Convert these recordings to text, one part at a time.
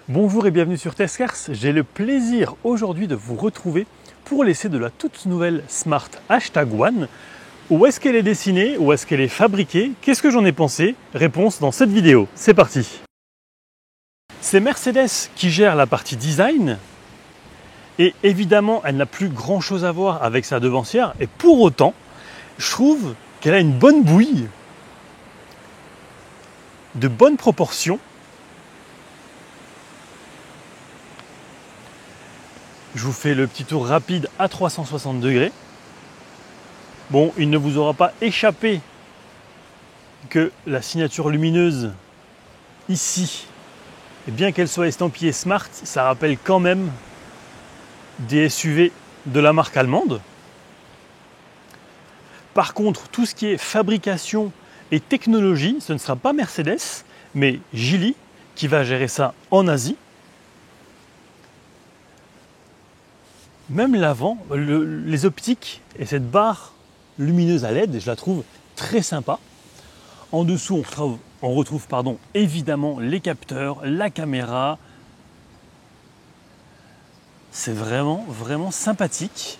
Bonjour et bienvenue sur Testcars. J'ai le plaisir aujourd'hui de vous retrouver pour l'essai de la toute nouvelle Smart #1. Où est-ce qu'elle est dessinée? Où est-ce qu'elle est fabriquée? Qu'est-ce que j'en ai pensé? Réponse dans cette vidéo. C'est parti. C'est Mercedes qui gère la partie design. Et évidemment, elle n'a plus grand-chose à voir avec sa devancière. Et pour autant, je trouve qu'elle a une bonne bouille, de bonnes proportions. Je vous fais le petit tour rapide à 360 degrés. Bon, il ne vous aura pas échappé que la signature lumineuse ici, et bien qu'elle soit estampillée Smart, ça rappelle quand même des SUV de la marque allemande. Par contre, tout ce qui est fabrication et technologie, ce ne sera pas Mercedes, mais Geely qui va gérer ça en Asie. Même l'avant, les optiques et cette barre lumineuse à LED, je la trouve très sympa. En dessous, on retrouve évidemment les capteurs, la caméra. C'est vraiment sympathique.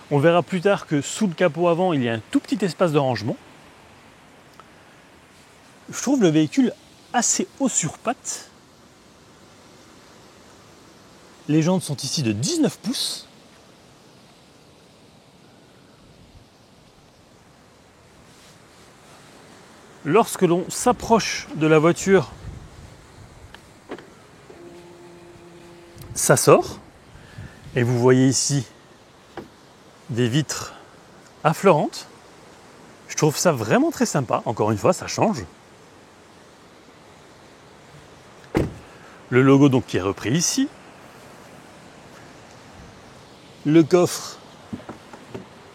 On verra plus tard que sous le capot avant, il y a un tout petit espace de rangement. Je trouve le véhicule assez haut sur pattes. Les jantes sont ici de 19 pouces. Lorsque l'on s'approche de la voiture, ça sort. Et vous voyez ici des vitres affleurantes. Je trouve ça vraiment très sympa. Encore une fois, ça change. Le logo donc qui est repris ici. Le coffre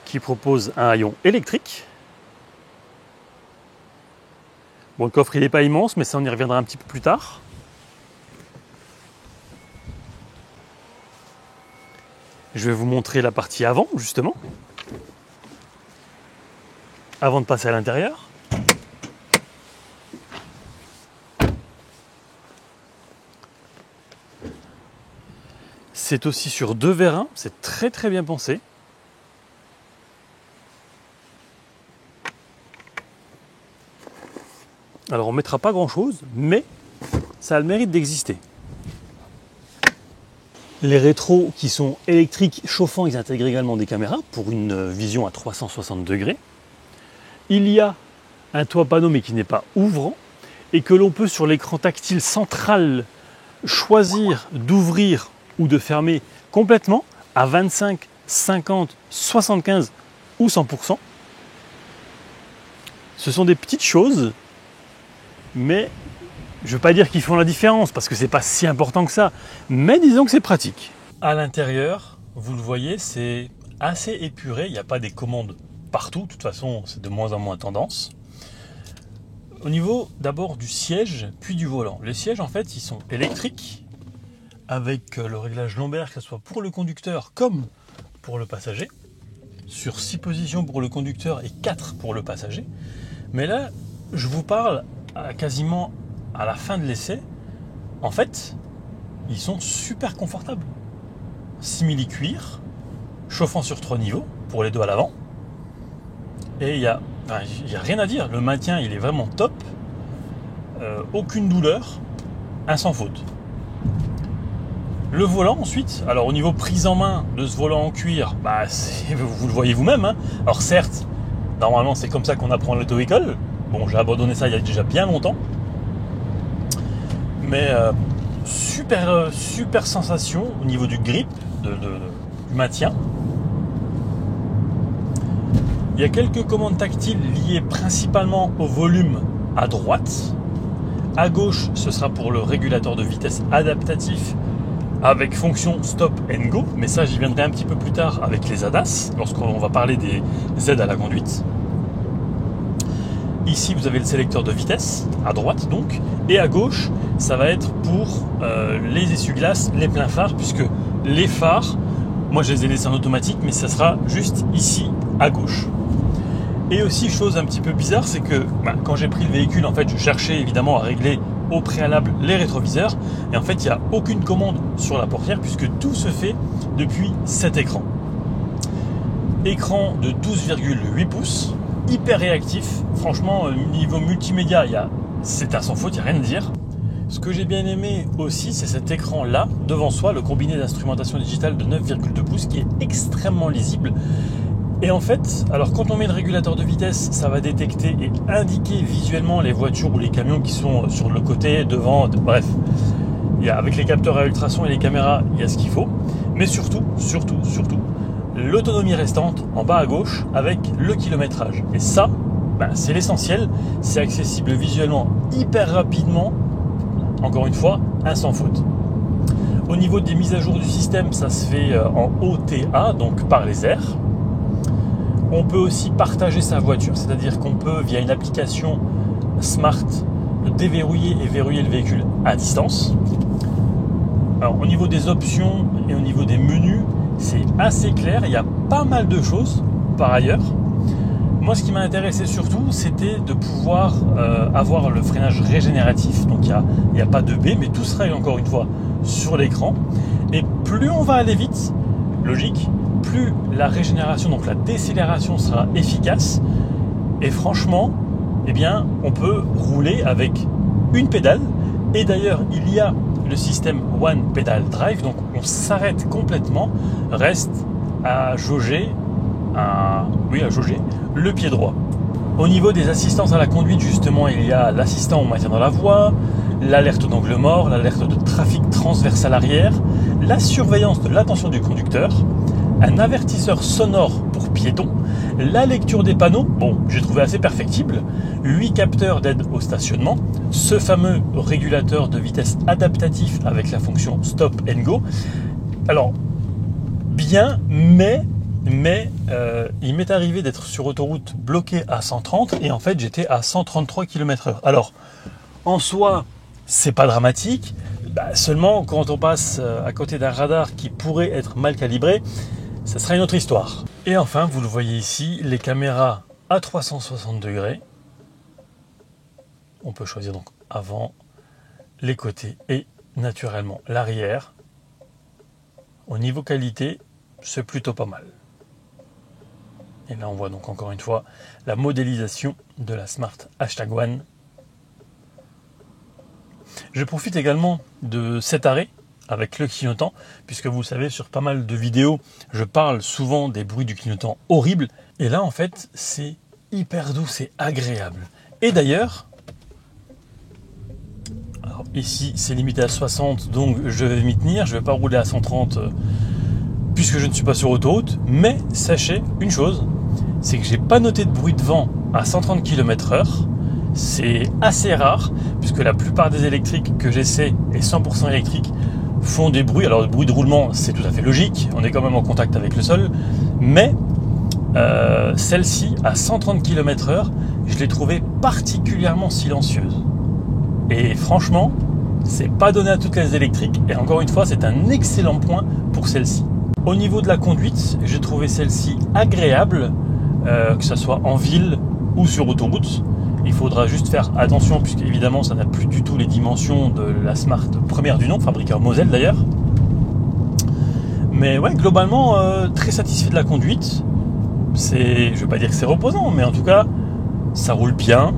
qui propose un haillon électrique. Bon, le coffre il n'est pas immense, mais ça on y reviendra un petit peu plus tard. Je vais vous montrer la partie avant, justement. Avant de passer à l'intérieur. C'est aussi sur deux vérins, c'est très bien pensé. Alors on ne mettra pas grand chose, mais ça a le mérite d'exister. Les rétros qui sont électriques chauffants, ils intègrent également des caméras pour une vision à 360 degrés. Il y a un toit panneau mais qui n'est pas ouvrant et que l'on peut sur l'écran tactile central choisir d'ouvrir ou de fermer complètement à 25, 50, 75 ou 100%. Ce sont des petites choses, mais je ne veux pas dire qu'ils font la différence parce que ce n'est pas si important que ça, mais disons que c'est pratique. À l'intérieur, vous le voyez, c'est assez épuré, il n'y a pas des commandes partout, de toute façon c'est de moins en moins tendance. Au niveau d'abord du siège, puis du volant. Les sièges en fait, ils sont électriques, avec le réglage lombaire, que ce soit pour le conducteur comme pour le passager, sur 6 positions pour le conducteur et 4 pour le passager. Mais là, je vous parle quasiment à la fin de l'essai. En fait, ils sont super confortables. Simili-cuir, chauffant sur 3 niveaux, pour les deux à l'avant. Et il y a rien à dire, le maintien il est vraiment top. Aucune douleur, un sans faute. Le volant ensuite, alors au niveau prise en main de ce volant en cuir, vous le voyez vous-même. Hein. Alors certes, normalement c'est comme ça qu'on apprend l'auto-école. Bon, j'ai abandonné ça il y a déjà bien longtemps. Mais super sensation au niveau du grip, du maintien. Il y a quelques commandes tactiles liées principalement au volume à droite. À gauche, ce sera pour le régulateur de vitesse adaptatif avec fonction stop and go, mais ça j'y viendrai un petit peu plus tard avec les ADAS, lorsqu'on va parler des aides à la conduite. Ici vous avez le sélecteur de vitesse, à droite donc, et à gauche ça va être pour les essuie-glaces, les pleins phares, puisque les phares, moi je les ai laissés en automatique, mais ça sera juste ici à gauche. Et aussi, chose un petit peu bizarre, c'est que quand j'ai pris le véhicule, en fait, je cherchais évidemment à régler au préalable les rétroviseurs. Et en fait, il n'y a aucune commande sur la portière puisque tout se fait depuis cet écran. Écran de 12,8 pouces, hyper réactif. Franchement, niveau multimédia, c'est un sans faute, il n'y a rien à dire. Ce que j'ai bien aimé aussi, c'est cet écran-là, devant soi, le combiné d'instrumentation digitale de 9,2 pouces qui est extrêmement lisible. Et en fait, alors quand on met le régulateur de vitesse, ça va détecter et indiquer visuellement les voitures ou les camions qui sont sur le côté, devant, bref. Avec les capteurs à ultrasons et les caméras, il y a ce qu'il faut. Mais surtout, l'autonomie restante en bas à gauche avec le kilométrage. Et ça, c'est l'essentiel. C'est accessible visuellement hyper rapidement. Encore une fois, un sans faute. Au niveau des mises à jour du système, ça se fait en OTA, donc par les airs. On peut aussi partager sa voiture, c'est-à-dire qu'on peut, via une application Smart, déverrouiller et verrouiller le véhicule à distance. Alors, au niveau des options et au niveau des menus, c'est assez clair. Il y a pas mal de choses par ailleurs. Moi, ce qui m'a intéressé surtout, c'était de pouvoir avoir le freinage régénératif. Donc, il n'y a pas de B, mais tout sera encore une fois sur l'écran. Et plus on va aller vite, logique, plus la régénération, donc la décélération sera efficace. Et franchement, on peut rouler avec une pédale. Et d'ailleurs, il y a le système One Pedal Drive. Donc, on s'arrête complètement, reste à jauger le pied droit. Au niveau des assistances à la conduite, justement, il y a l'assistant au maintien dans la voie, l'alerte d'angle mort, l'alerte de trafic transversal arrière, la surveillance de l'attention du conducteur, un avertisseur sonore pour piétons, la lecture des panneaux, j'ai trouvé assez perfectible, 8 capteurs d'aide au stationnement, ce fameux régulateur de vitesse adaptatif avec la fonction Stop and Go. Alors, bien, mais il m'est arrivé d'être sur autoroute bloqué à 130 et en fait j'étais à 133 km/h. Alors en soi c'est pas dramatique, seulement quand on passe à côté d'un radar qui pourrait être mal calibré, ça sera une autre histoire. Et enfin vous le voyez ici, les caméras à 360 degrés. On peut choisir donc avant, les côtés et naturellement l'arrière. Au niveau qualité, c'est plutôt pas mal. Et là, on voit donc encore une fois la modélisation de la Smart #1. Je profite également de cet arrêt avec le clignotant, puisque vous savez, sur pas mal de vidéos, je parle souvent des bruits du clignotant horribles. Et là, en fait, c'est hyper doux, c'est agréable. Et d'ailleurs, ici, c'est limité à 60, donc je vais m'y tenir. Je ne vais pas rouler à 130 puisque je ne suis pas sur autoroute. Mais sachez une chose, c'est que j'ai pas noté de bruit de vent à 130 km/h. C'est assez rare, puisque la plupart des électriques que j'essaie, et 100% électriques, font des bruits. Alors le bruit de roulement, c'est tout à fait logique, on est quand même en contact avec le sol, mais celle-ci, à 130 km/h, je l'ai trouvée particulièrement silencieuse. Et franchement, c'est pas donné à toutes les électriques, et encore une fois, c'est un excellent point pour celle-ci. Au niveau de la conduite, j'ai trouvé celle-ci agréable, que ce soit en ville ou sur autoroute. Il faudra juste faire attention, puisque évidemment ça n'a plus du tout les dimensions de la Smart première du nom, fabriquée Moselle d'ailleurs. Mais ouais, globalement, très satisfait de la conduite. Je ne vais pas dire que c'est reposant, mais en tout cas, ça roule bien.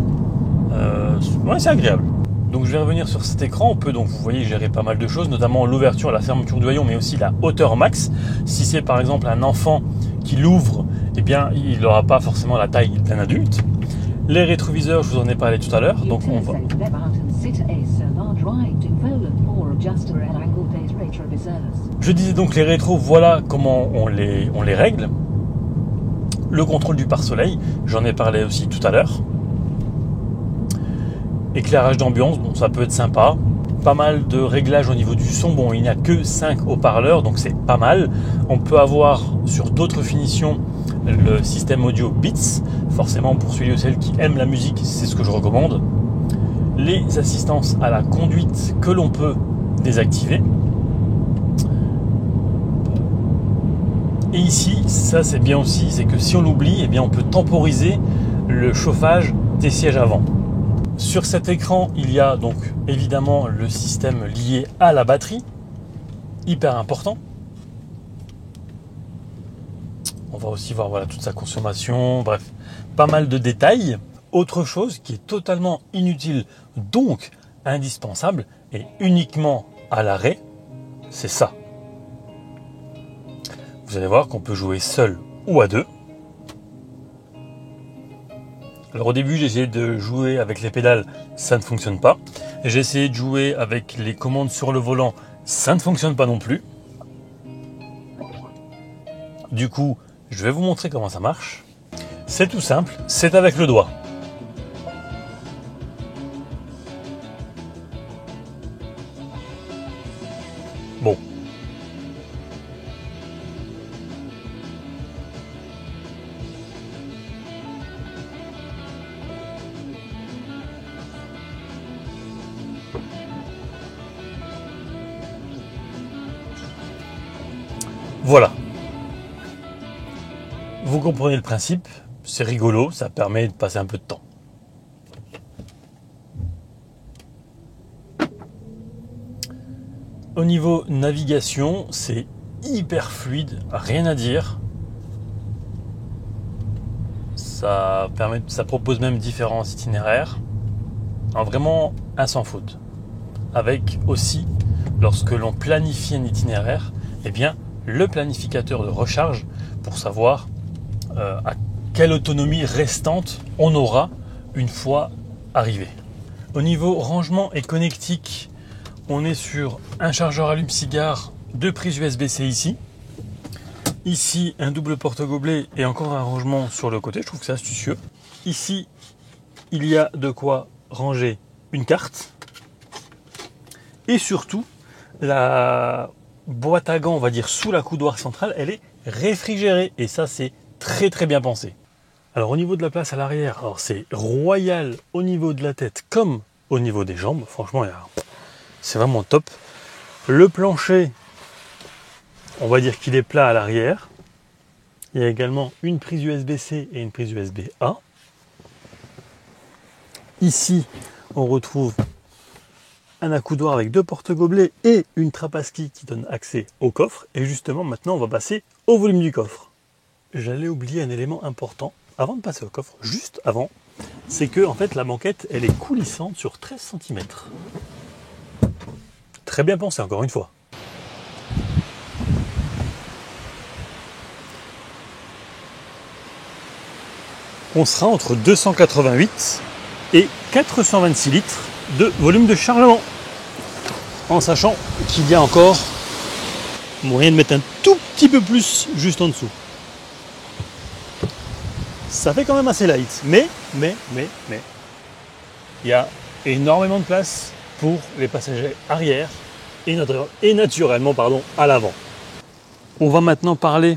C'est agréable. Donc je vais revenir sur cet écran. On peut donc, vous voyez, gérer pas mal de choses, notamment l'ouverture, la fermeture du haillon, mais aussi la hauteur max. Si c'est par exemple un enfant qui l'ouvre, eh bien, il n'aura pas forcément la taille d'un adulte. Les rétroviseurs, je vous en ai parlé tout à l'heure. Donc on va. Je disais donc les rétros, voilà comment on les règle. Le contrôle du pare-soleil, j'en ai parlé aussi tout à l'heure. Éclairage d'ambiance, bon, ça peut être sympa. Pas mal de réglages au niveau du son. Bon, il n'y a que 5 haut-parleurs, donc c'est pas mal. On peut avoir sur d'autres finitions le système audio Beats. Forcément, pour celui ou celle qui aime la musique, c'est ce que je recommande. Les assistances à la conduite que l'on peut désactiver. Et ici, ça c'est bien aussi, c'est que si on l'oublie, eh bien on peut temporiser le chauffage des sièges avant. Sur cet écran, il y a donc évidemment le système lié à la batterie, hyper important. On va aussi voir voilà, toute sa consommation, bref, pas mal de détails. Autre chose qui est totalement inutile, donc indispensable, et uniquement à l'arrêt, c'est ça. Vous allez voir qu'on peut jouer seul ou à deux. Alors au début, j'ai essayé de jouer avec les pédales, ça ne fonctionne pas. J'ai essayé de jouer avec les commandes sur le volant, ça ne fonctionne pas non plus. Du coup, je vais vous montrer comment ça marche. C'est tout simple, c'est avec le doigt. Bon. Voilà. Vous comprenez le principe, c'est rigolo, ça permet de passer un peu de temps. Au niveau navigation, c'est hyper fluide, rien à dire. Ça propose même différents itinéraires. Alors vraiment un sans faute. Avec aussi, lorsque l'on planifie un itinéraire, eh bien, le planificateur de recharge pour savoir à quelle autonomie restante on aura une fois arrivé. Au niveau rangement et connectique, on est sur un chargeur allume-cigare, 2 prises USB-C ici. Ici, un double porte-gobelet et encore un rangement sur le côté. Je trouve que c'est astucieux. Ici, il y a de quoi ranger une carte. Et surtout, la boîte à gants, on va dire, sous la coudoir centrale, elle est réfrigérée. Et ça, c'est très très bien pensé. Alors, au niveau de la place à l'arrière, alors c'est royal au niveau de la tête comme au niveau des jambes. Franchement, c'est vraiment top. Le plancher, on va dire qu'il est plat à l'arrière. Il y a également une prise USB-C et une prise USB-A. Ici, on retrouve un accoudoir avec 2 porte-gobelets et une trappe à ski qui donne accès au coffre. Et justement, maintenant, on va passer au volume du coffre. J'allais oublier un élément important avant de passer au coffre, juste avant, c'est que en fait, la banquette, elle est coulissante sur 13 cm. Très bien pensé, encore une fois. On sera entre 288 et 426 litres de volume de chargement. En sachant qu'il y a encore moyen de mettre un tout petit peu plus juste en dessous. Ça fait quand même assez light. Mais, il y a énormément de place pour les passagers arrière et naturellement à l'avant. On va maintenant parler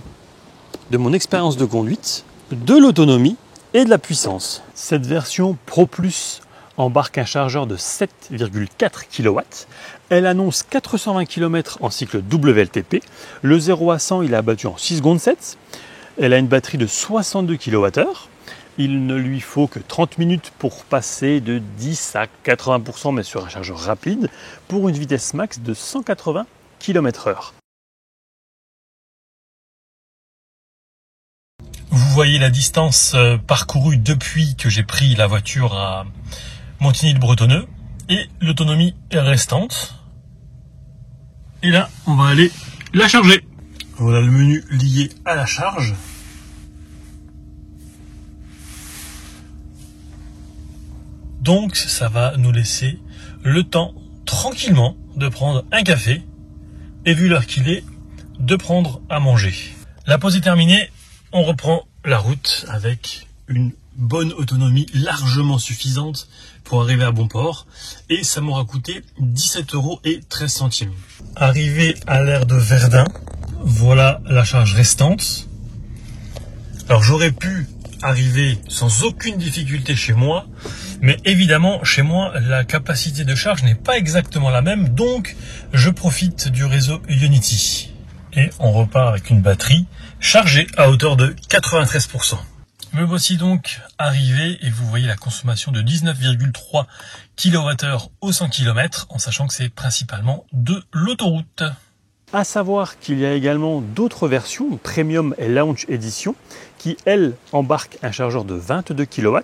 de mon expérience de conduite, de l'autonomie et de la puissance. Cette version Pro Plus embarque un chargeur de 7,4 kW. Elle annonce 420 km en cycle WLTP. Le 0 à 100, il est abattu en 6 secondes 7. Elle a une batterie de 62 kWh. Il ne lui faut que 30 minutes pour passer de 10 à 80%, mais sur un chargeur rapide, pour une vitesse max de 180 km/h. Vous voyez la distance parcourue depuis que j'ai pris la voiture à Montigny-le-Bretonneux et l'autonomie restante. Et là, on va aller la charger. Voilà le menu lié à la charge. Donc, ça va nous laisser le temps tranquillement de prendre un café et vu l'heure qu'il est, de prendre à manger. La pause est terminée. On reprend la route avec une bonne autonomie largement suffisante pour arriver à bon port et ça m'aura coûté 17,13 €. Arrivé à l'aire de Verdun, voilà la charge restante. Alors j'aurais pu arriver sans aucune difficulté chez moi, mais évidemment chez moi la capacité de charge n'est pas exactement la même, donc je profite du réseau Ionity. Et on repart avec une batterie chargée à hauteur de 93%. Me voici donc arrivé et vous voyez la consommation de 19,3 kWh au 100 km en sachant que c'est principalement de l'autoroute. À savoir qu'il y a également d'autres versions, Premium et Launch Edition, qui elles embarquent un chargeur de 22 kW,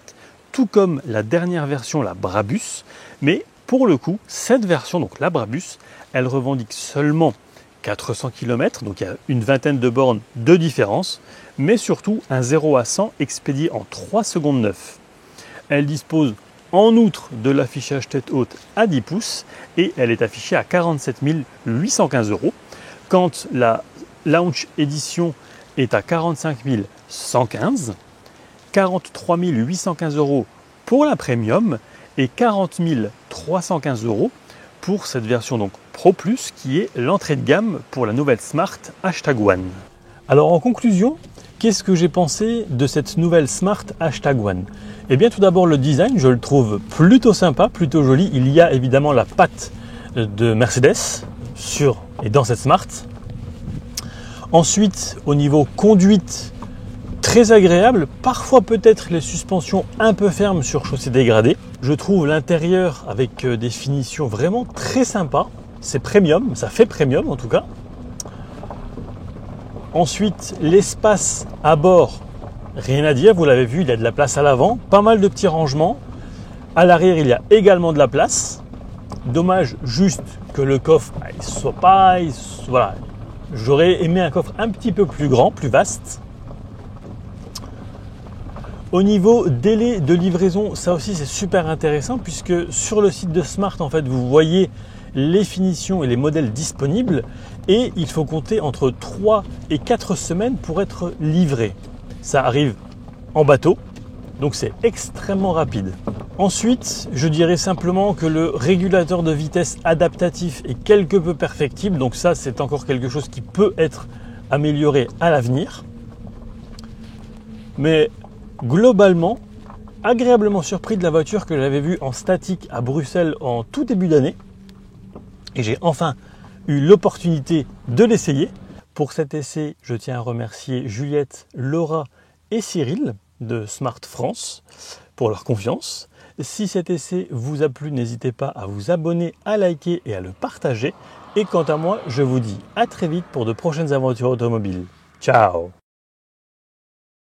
tout comme la dernière version, la Brabus. Mais pour le coup, cette version, donc la Brabus, elle revendique seulement 400 km, donc il y a une vingtaine de bornes de différence, mais surtout un 0 à 100 expédié en 3 secondes 9. Elle dispose en outre de l'affichage tête haute à 10 pouces et elle est affichée à 47 815 €, quand la Launch Edition est à 45 115, 43 815 € pour la Premium et 40 315 € pour cette version donc Pro Plus qui est l'entrée de gamme pour la nouvelle Smart #1. Alors en conclusion, qu'est-ce que j'ai pensé de cette nouvelle Smart #1? Eh bien tout d'abord le design, je le trouve plutôt sympa, plutôt joli. Il y a évidemment la patte de Mercedes sur et dans cette Smart. Ensuite au niveau conduite, très agréable, parfois peut-être les suspensions un peu fermes sur chaussée dégradée. Je trouve l'intérieur avec des finitions vraiment très sympas. C'est premium, ça fait premium en tout cas. Ensuite, l'espace à bord, rien à dire, vous l'avez vu, il y a de la place à l'avant, pas mal de petits rangements. À l'arrière, il y a également de la place. Dommage juste que le coffre, il soit pas... voilà. J'aurais aimé un coffre un petit peu plus grand, plus vaste. Au niveau délai de livraison, ça aussi c'est super intéressant puisque sur le site de Smart, en fait, vous voyez les finitions et les modèles disponibles et il faut compter entre 3 et 4 semaines pour être livré. Ça arrive en bateau, donc c'est extrêmement rapide. Ensuite, je dirais simplement que le régulateur de vitesse adaptatif est quelque peu perfectible, donc ça c'est encore quelque chose qui peut être amélioré à l'avenir. Mais globalement, agréablement surpris de la voiture que j'avais vue en statique à Bruxelles en tout début d'année. Et j'ai enfin eu l'opportunité de l'essayer. Pour cet essai, je tiens à remercier Juliette, Laura et Cyril de Smart France pour leur confiance. Si cet essai vous a plu, n'hésitez pas à vous abonner, à liker et à le partager. Et quant à moi, je vous dis à très vite pour de prochaines aventures automobiles. Ciao!